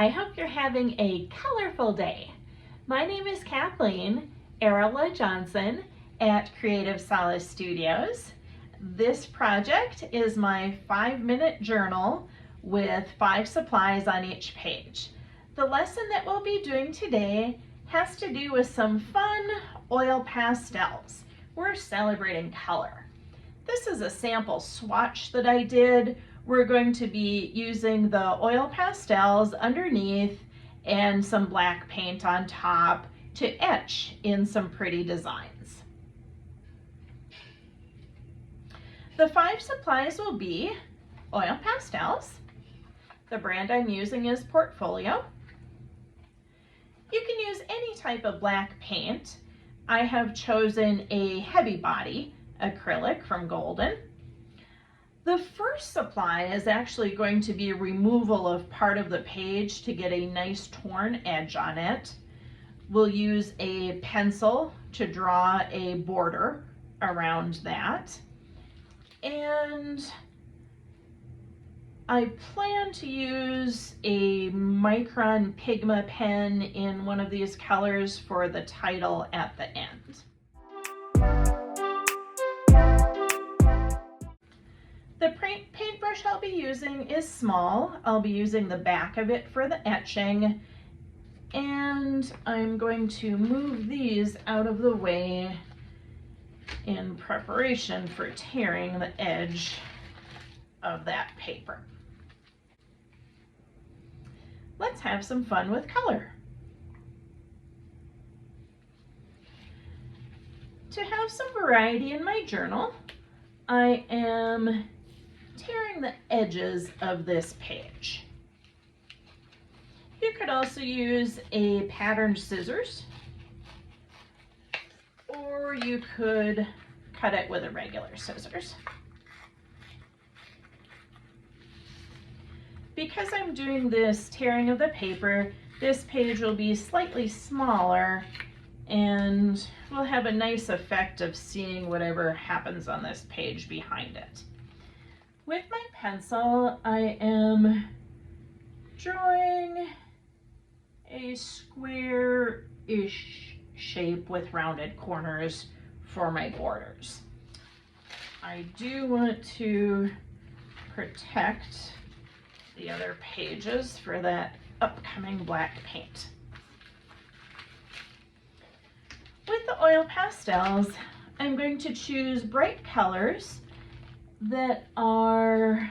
I hope you're having a colorful day. My name is Kathleen Arola-Johnson at Creative Solace Studios. This project is my 5-minute journal with 5 supplies on each page. The lesson that we'll be doing today has to do with some fun oil pastels. We're celebrating color. This is a sample swatch that I did. We're going to be using the oil pastels underneath and some black paint on top to etch in some pretty designs. The 5 supplies will be oil pastels. The brand I'm using is Portfolio. You can use any type of black paint. I have chosen a heavy body acrylic from Golden. The first supply is actually going to be removal of part of the page to get a nice torn edge on it. We'll use a pencil to draw a border around that. And I plan to use a micron Pigma pen in one of these colors for the title at the end. The paintbrush I'll be using is small. I'll be using the back of it for the etching, and I'm going to move these out of the way in preparation for tearing the edge of that paper. Let's have some fun with color. To have some variety in my journal, I am tearing the edges of this page. You could also use a patterned scissors, or you could cut it with a regular scissors. Because I'm doing this tearing of the paper, this page will be slightly smaller and we'll have a nice effect of seeing whatever happens on this page behind it. With my pencil, I am drawing a square-ish shape with rounded corners for my borders. I do want to protect the other pages for that upcoming black paint. With the oil pastels, I'm going to choose bright colors that are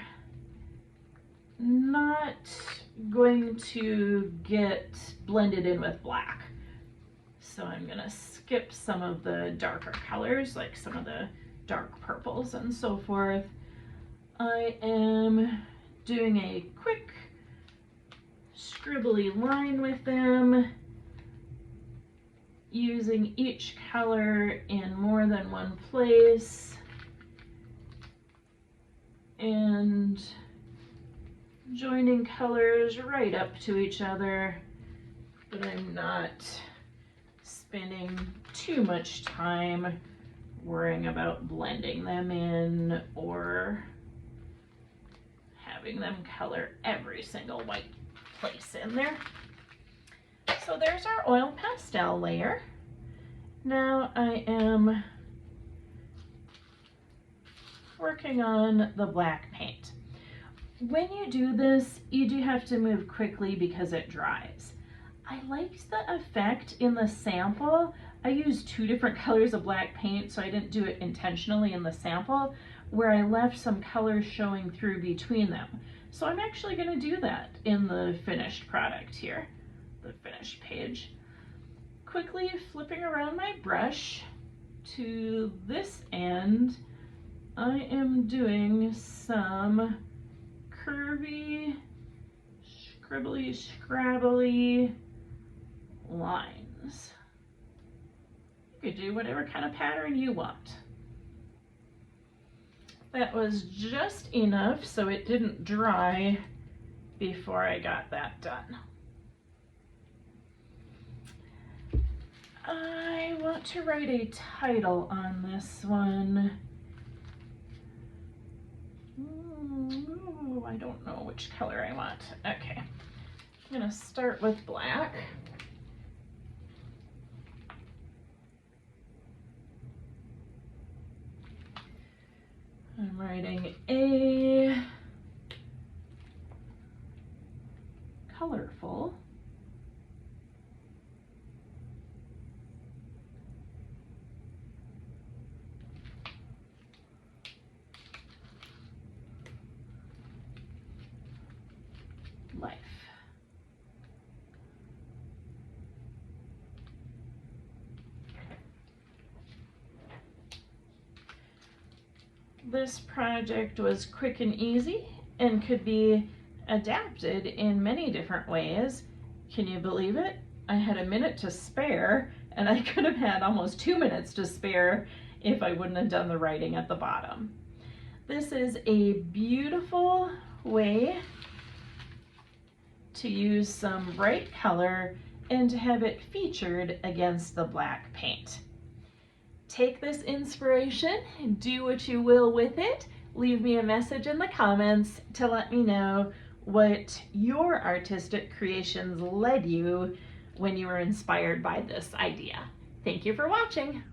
not going to get blended in with black. So I'm going to skip some of the darker colors, like some of the dark purples and so forth. I am doing a quick scribbly line with them, using each color in more than one place, and joining colors right up to each other, but I'm not spending too much time worrying about blending them in or having them color every single white place in there. So there's our oil pastel layer. Now I am working on the black paint. When you do this, you do have to move quickly because it dries. I liked the effect in the sample. I used 2 different colors of black paint, so I didn't do it intentionally in the sample, where I left some colors showing through between them. So I'm actually going to do that in the finished product here, the finished page. Quickly flipping around my brush to this end, I am doing some curvy, scribbly, scrabbly lines. You could do whatever kind of pattern you want. That was just enough so it didn't dry before I got that done. I want to write a title on this one. Ooh, I don't know which color I want. Okay. I'm going to start with black. I'm writing a colorful life. This project was quick and easy and could be adapted in many different ways. Can you believe it? I had a minute to spare, and I could have had almost 2 minutes to spare if I wouldn't have done the writing at the bottom. This is a beautiful way to use some bright color and to have it featured against the black paint. Take this inspiration and do what you will with it. Leave me a message in the comments to let me know what your artistic creations led you when you were inspired by this idea. Thank you for watching.